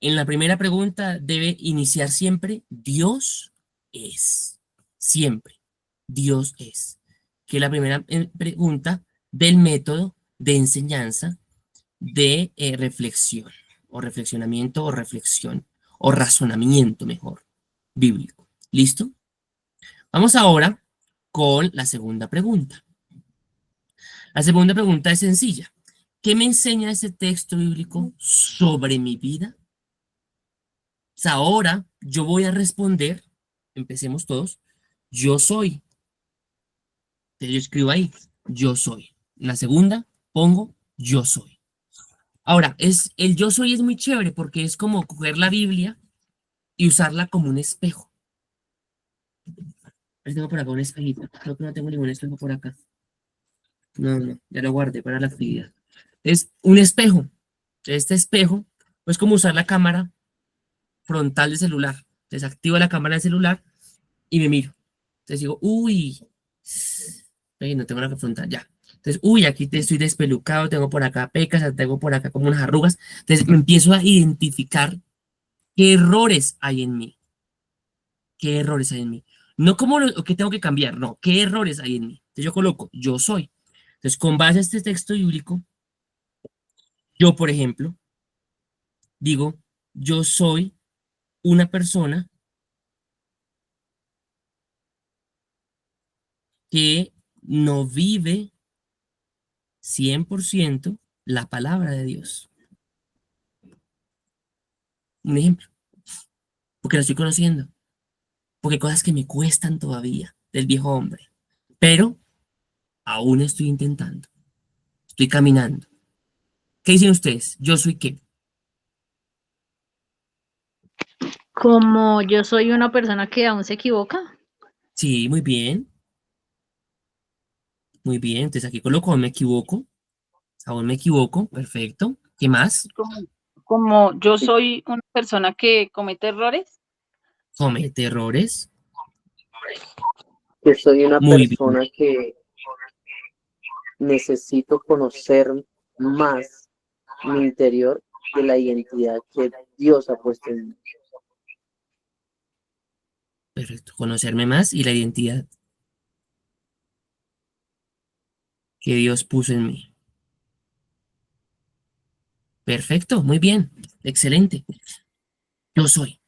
en la primera pregunta debe iniciar siempre Dios es. Siempre. Dios es. Que es la primera pregunta del método de enseñanza de reflexión o reflexionamiento o reflexión o razonamiento mejor bíblico. ¿Listo? Vamos ahora con la segunda pregunta. La segunda pregunta es sencilla. ¿Qué me enseña ese texto bíblico sobre mi vida? Pues ahora yo voy a responder, empecemos todos, yo soy. Entonces yo escribo ahí, yo soy. En la segunda pongo yo soy. Ahora, el yo soy es muy chévere porque es como coger la Biblia y usarla como un espejo. A ver, tengo por acá un espejito. Creo que no tengo ningún espejo por acá. No, ya lo guardé para la actividad. Es un espejo. Este espejo es como usar la cámara frontal del celular. Desactivo la cámara del celular y me miro. Entonces digo, uy, no tengo la frontal, ya. Entonces, uy, aquí estoy despelucado, tengo por acá pecas, tengo por acá como unas arrugas. Entonces me empiezo a identificar qué errores hay en mí. ¿Qué errores hay en mí? No como lo que tengo que cambiar, no, qué errores hay en mí. Entonces yo coloco, yo soy. Entonces, con base a este texto bíblico, yo, por ejemplo, digo, yo soy una persona que no vive 100% la palabra de Dios. Un ejemplo, porque la estoy conociendo, porque hay cosas que me cuestan todavía del viejo hombre, pero aún estoy intentando, estoy caminando. ¿Qué dicen ustedes? ¿Yo soy qué? Como yo soy una persona que aún se equivoca. Sí, muy bien, muy bien. Entonces aquí coloco, aún me equivoco, perfecto. ¿Qué más? Como yo soy una persona que comete errores. Comete errores, Que soy una muy bien, persona que necesito conocer más mi interior de la identidad que Dios ha puesto en mí. perfecto. Conocerme más y la identidad que Dios puso en mí. Perfecto, muy bien, excelente. Yo soy.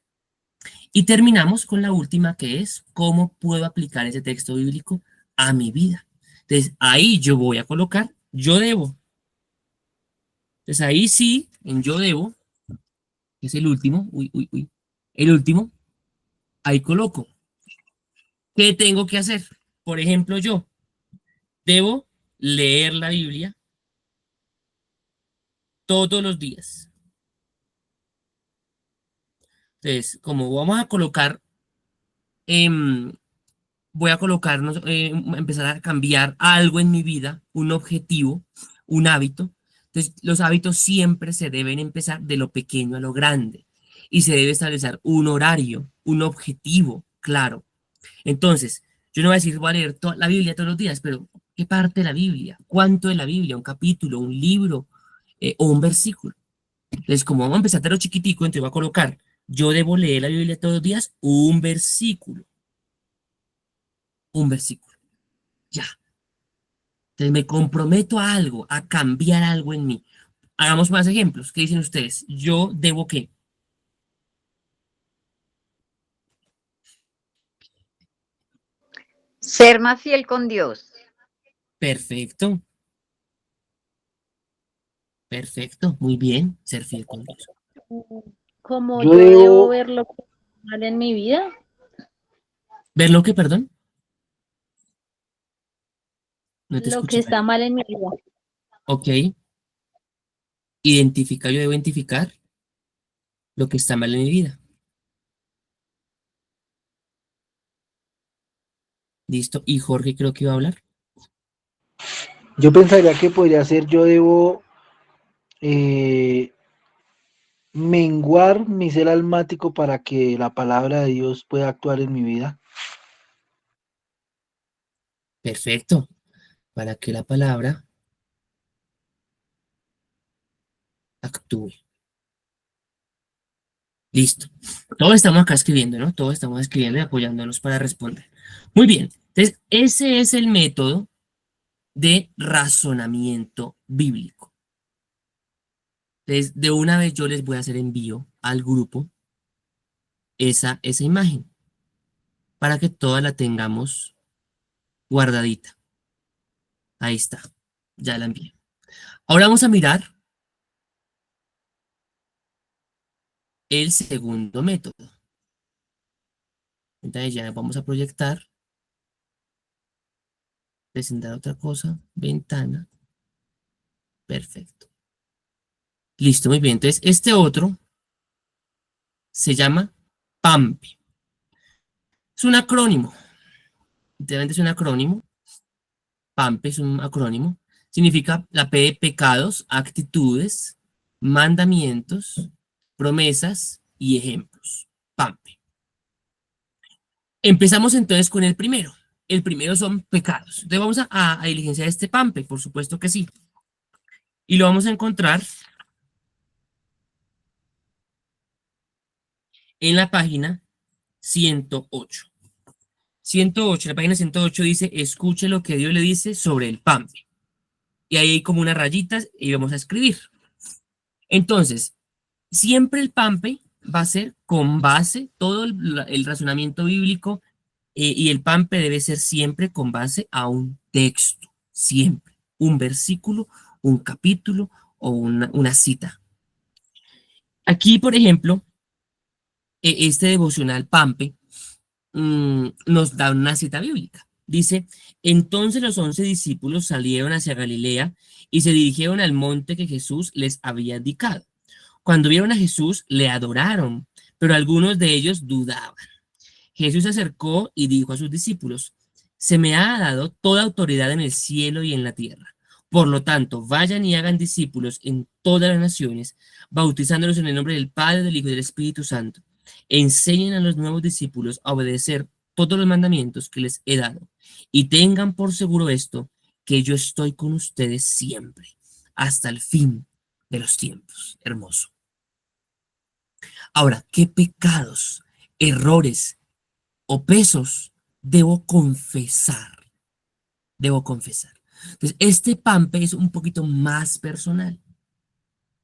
Y terminamos con la última, que es cómo puedo aplicar ese texto bíblico a mi vida. Entonces, ahí yo voy a colocar yo debo. Entonces, ahí sí, en yo debo, que es el último, el último, ahí coloco. ¿Qué tengo que hacer? Por ejemplo, yo debo leer la Biblia todos los días. Entonces, como vamos a colocar, voy a colocarnos, empezar a cambiar algo en mi vida, un objetivo, un hábito. Entonces, los hábitos siempre se deben empezar de lo pequeño a lo grande y se debe establecer un horario, un objetivo claro. Entonces, yo no voy a decir, voy a leer toda la Biblia todos los días, pero ¿qué parte de la Biblia? ¿Cuánto de la Biblia? ¿Un capítulo, un libro o un versículo? Entonces, como vamos a empezar de lo chiquitico, entonces voy a colocar, yo debo leer la Biblia todos los días, un versículo, un versículo. Ya. Entonces me comprometo a algo, a cambiar algo en mí. Hagamos más ejemplos. ¿Qué dicen ustedes? Yo debo qué. Ser más fiel con Dios. Perfecto. Perfecto. Muy bien. Ser fiel con Dios. Como Yo yo debo debo, ver lo que está mal en mi vida. ¿Ver lo que, perdón? No te Lo que escuché. está mal en mi vida. Ok. Identificar. Yo debo identificar lo que está mal en mi vida. Listo. Y Jorge creo que iba a hablar. yo pensaría que podría ser yo debo eh, menguar mi ser almático para que la palabra de Dios pueda actuar en mi vida. Perfecto. Para que la palabra actúe. Listo. Todos estamos acá escribiendo, ¿no? Todos estamos escribiendo y apoyándonos para responder. Muy bien. Entonces, ese es el método de razonamiento bíblico. Entonces, de una vez yo les voy a hacer envío al grupo esa imagen para que toda la tengamos guardadita. Ahí está. Ya la envié. Ahora vamos a mirar el segundo método. Entonces ya vamos a proyectar, presentar otra cosa, ventana. Perfecto. Listo, muy bien. Entonces, este otro se llama PAMPE. Es un acrónimo. Literalmente es un acrónimo. PAMPE es un acrónimo. Significa la P de pecados, actitudes, mandamientos, promesas y ejemplos. PAMPE. Empezamos entonces con el primero. El primero son pecados. Entonces vamos a diligenciar este PAMPE, por supuesto que sí. Y lo vamos a encontrar en la página 108. 108, la página 108 dice, escuche lo que Dios le dice sobre el PAMPE. Y ahí hay como unas rayitas y vamos a escribir. Entonces, siempre el PAMPE va a ser con base, todo el razonamiento bíblico y el PAMPE debe ser siempre con base a un texto, siempre. Un versículo, un capítulo o una cita. Aquí, por ejemplo, este devocional PAMPE nos da una cita bíblica. Dice, entonces los 11 discípulos salieron hacia Galilea y se dirigieron al monte que Jesús les había indicado. Cuando vieron a Jesús, le adoraron, pero algunos de ellos dudaban. Jesús se acercó y dijo a sus discípulos, se me ha dado toda autoridad en el cielo y en la tierra. Por lo tanto, vayan y hagan discípulos en todas las naciones, bautizándolos en el nombre del Padre, del Hijo y del Espíritu Santo. Enseñen a los nuevos discípulos a obedecer todos los mandamientos que les he dado. Y tengan por seguro esto, que yo estoy con ustedes siempre, hasta el fin de los tiempos. Hermoso. Ahora, ¿qué pecados, errores o pesos debo confesar? Debo confesar. Entonces, este PAMPE es un poquito más personal.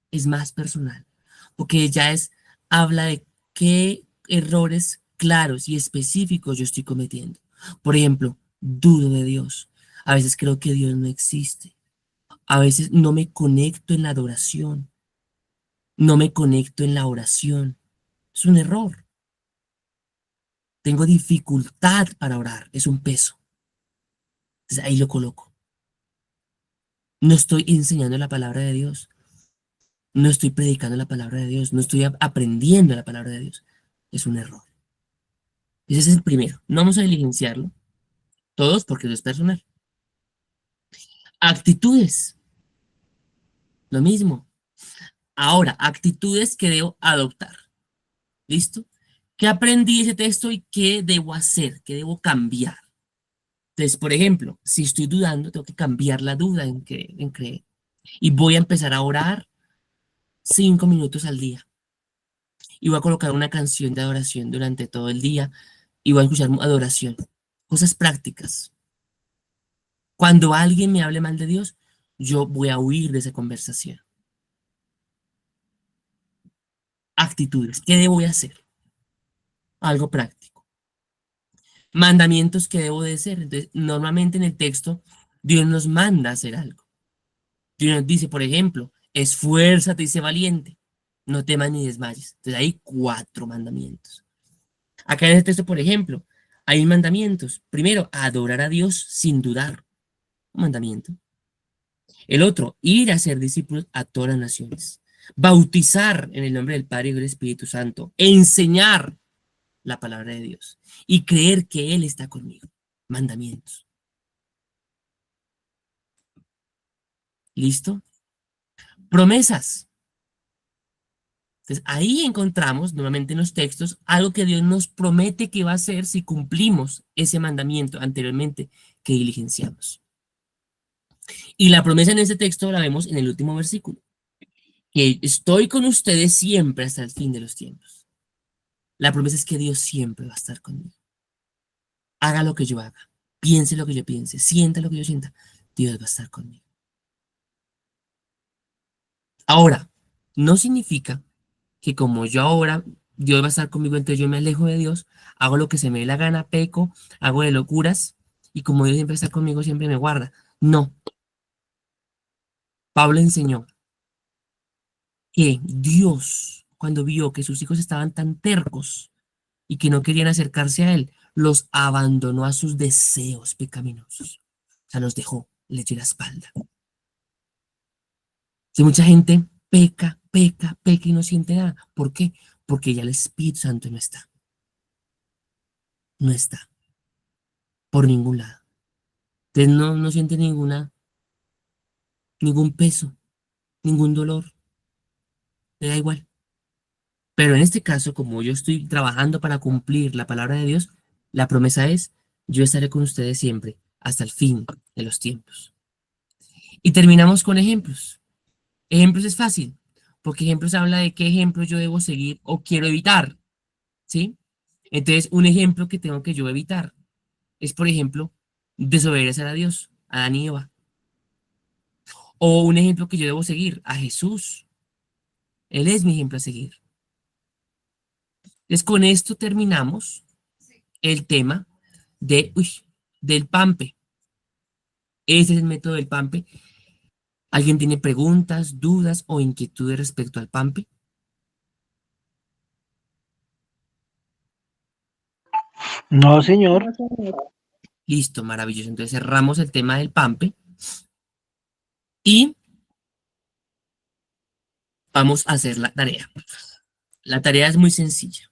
Es más personal. Porque habla de qué errores claros y específicos yo estoy cometiendo. Por ejemplo, dudo de Dios. A veces creo que Dios no existe. A veces no me conecto en la adoración. No me conecto en la oración. Es un error. Tengo dificultad para orar. Es un peso. Entonces ahí lo coloco. No estoy enseñando la palabra de Dios. No estoy predicando la palabra de Dios. No estoy aprendiendo la palabra de Dios. Es un error. Ese es el primero. No vamos a diligenciarlo. Todos porque eso es personal. Actitudes. Lo mismo. Ahora, actitudes que debo adoptar. ¿Listo? ¿Qué aprendí de ese texto y qué debo hacer? ¿Qué debo cambiar? Entonces, por ejemplo, si estoy dudando, tengo que cambiar la duda en creer. Y voy a empezar a orar 5 minutos al día. Y voy a colocar una canción de adoración durante todo el día. Y voy a escuchar adoración. Cosas prácticas. Cuando alguien me hable mal de Dios, yo voy a huir de esa conversación. Actitudes. ¿Qué debo hacer? Algo práctico. Mandamientos que debo de hacer. Entonces, normalmente en el texto, Dios nos manda a hacer algo. Dios nos dice, por ejemplo, esfuérzate y sé valiente. No temas ni desmayes. Entonces, hay 4 mandamientos. Acá en el texto, por ejemplo, hay mandamientos. Primero, adorar a Dios sin dudar. Un mandamiento. El otro, ir a ser discípulos a todas las naciones. Bautizar en el nombre del Padre y del Espíritu Santo. Enseñar la palabra de Dios. Y creer que Él está conmigo. Mandamientos. ¿Listo? Promesas. Entonces, ahí encontramos, nuevamente en los textos, algo que Dios nos promete que va a hacer si cumplimos ese mandamiento anteriormente que diligenciamos. Y la promesa en ese texto la vemos en el último versículo. Que estoy con ustedes siempre hasta el fin de los tiempos. La promesa es que Dios siempre va a estar conmigo. Haga lo que yo haga, piense lo que yo piense, sienta lo que yo sienta, Dios va a estar conmigo. Ahora, no significa que como yo ahora, Dios va a estar conmigo, entonces yo me alejo de Dios, hago lo que se me dé la gana, peco, hago de locuras, y como Dios siempre está conmigo, siempre me guarda. No. Pablo enseñó que Dios, cuando vio que sus hijos estaban tan tercos y que no querían acercarse a Él, los abandonó a sus deseos pecaminosos. O sea, los dejó, les dio la espalda. Si mucha gente peca y no siente nada. ¿Por qué? Porque ya el Espíritu Santo no está. no está por ningún lado. Entonces no siente ningún peso, ningún dolor, le da igual. Pero en este caso, como yo estoy trabajando para cumplir la palabra de Dios, la promesa es, yo estaré con ustedes siempre, hasta el fin de los tiempos. Y terminamos con ejemplos. Ejemplos es fácil, porque ejemplos habla de qué ejemplos yo debo seguir o quiero evitar, ¿sí? Entonces, un ejemplo que tengo que yo evitar es, por ejemplo, desobedecer a Dios, a Adán y Eva. O un ejemplo que yo debo seguir, a Jesús. Él es mi ejemplo a seguir. Entonces, con esto terminamos el tema del PAMPE. Ese es el método del PAMPE. ¿Alguien tiene preguntas, dudas o inquietudes respecto al PAMPE? No, señor. Listo, maravilloso. Entonces cerramos el tema del PAMPE y vamos a hacer la tarea. La tarea es muy sencilla.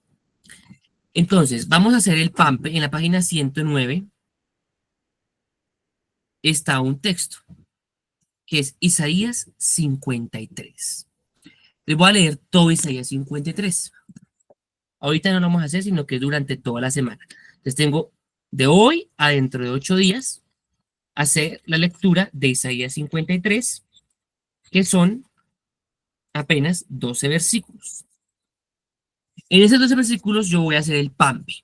Entonces, vamos a hacer el PAMPE. En la página 109 está un texto, que es Isaías 53. Les voy a leer todo Isaías 53. Ahorita no lo vamos a hacer, sino que durante toda la semana. Entonces tengo de hoy a dentro de 8 días hacer la lectura de Isaías 53, que son apenas 12 versículos. En esos 12 versículos yo voy a hacer el PAMPE.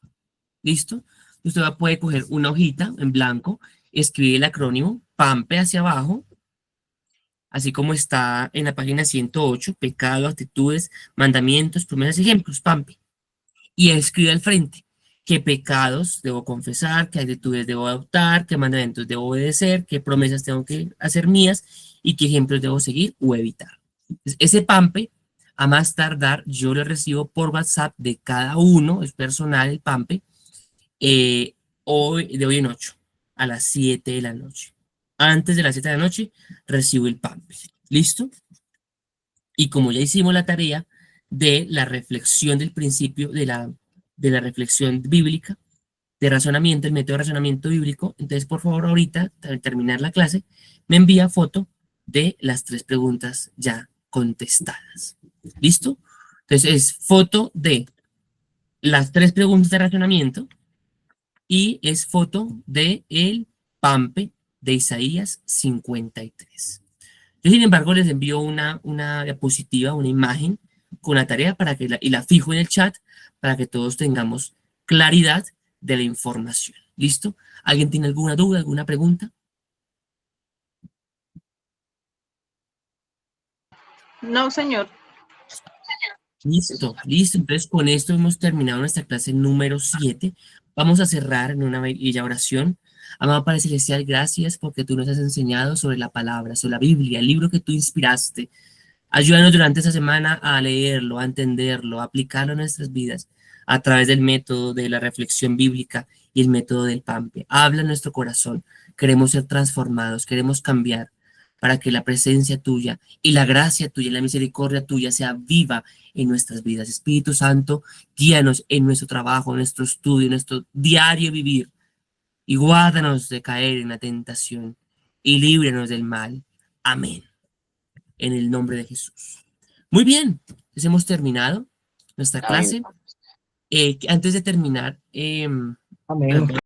¿Listo? Usted va a poder coger una hojita en blanco, escribir el acrónimo PAMPE hacia abajo, así como está en la página 108, pecado, actitudes, mandamientos, promesas, ejemplos, PAMPE. Y escribe al frente qué pecados debo confesar, qué actitudes debo adoptar, qué mandamientos debo obedecer, qué promesas tengo que hacer mías y qué ejemplos debo seguir o evitar. Entonces, ese PAMPE, a más tardar, yo lo recibo por WhatsApp de cada uno, es personal el PAMPE, de hoy en 8, a las 7 de la noche. Antes de las 7 de la noche, recibo el PAMPE. ¿Listo? Y como ya hicimos la tarea de la reflexión del principio de la reflexión bíblica, de razonamiento, el método de razonamiento bíblico, entonces por favor ahorita, al terminar la clase, me envía foto de las 3 preguntas ya contestadas. ¿Listo? Entonces es foto de las 3 preguntas de razonamiento y es foto de el PAMPE de Isaías 53. Yo, sin embargo, les envío una diapositiva, una imagen con la tarea y la fijo en el chat para que todos tengamos claridad de la información. ¿Listo? ¿Alguien tiene alguna duda, alguna pregunta? No, señor. Listo, listo. Entonces, con esto hemos terminado nuestra clase número 7. Vamos a cerrar en una bella oración. Amado Padre Celestial, gracias porque tú nos has enseñado sobre la palabra, sobre la Biblia, el libro que tú inspiraste. Ayúdanos durante esta semana a leerlo, a entenderlo, a aplicarlo en nuestras vidas a través del método de la reflexión bíblica y el método del PAMPE. Habla en nuestro corazón. Queremos ser transformados, queremos cambiar para que la presencia tuya y la gracia tuya y la misericordia tuya sea viva en nuestras vidas. Espíritu Santo, guíanos en nuestro trabajo, en nuestro estudio, en nuestro diario vivir y guárdanos de caer en la tentación y líbranos del mal. Amén. En el nombre de Jesús. Muy bien, entonces hemos terminado nuestra clase. Antes de terminar, Amén.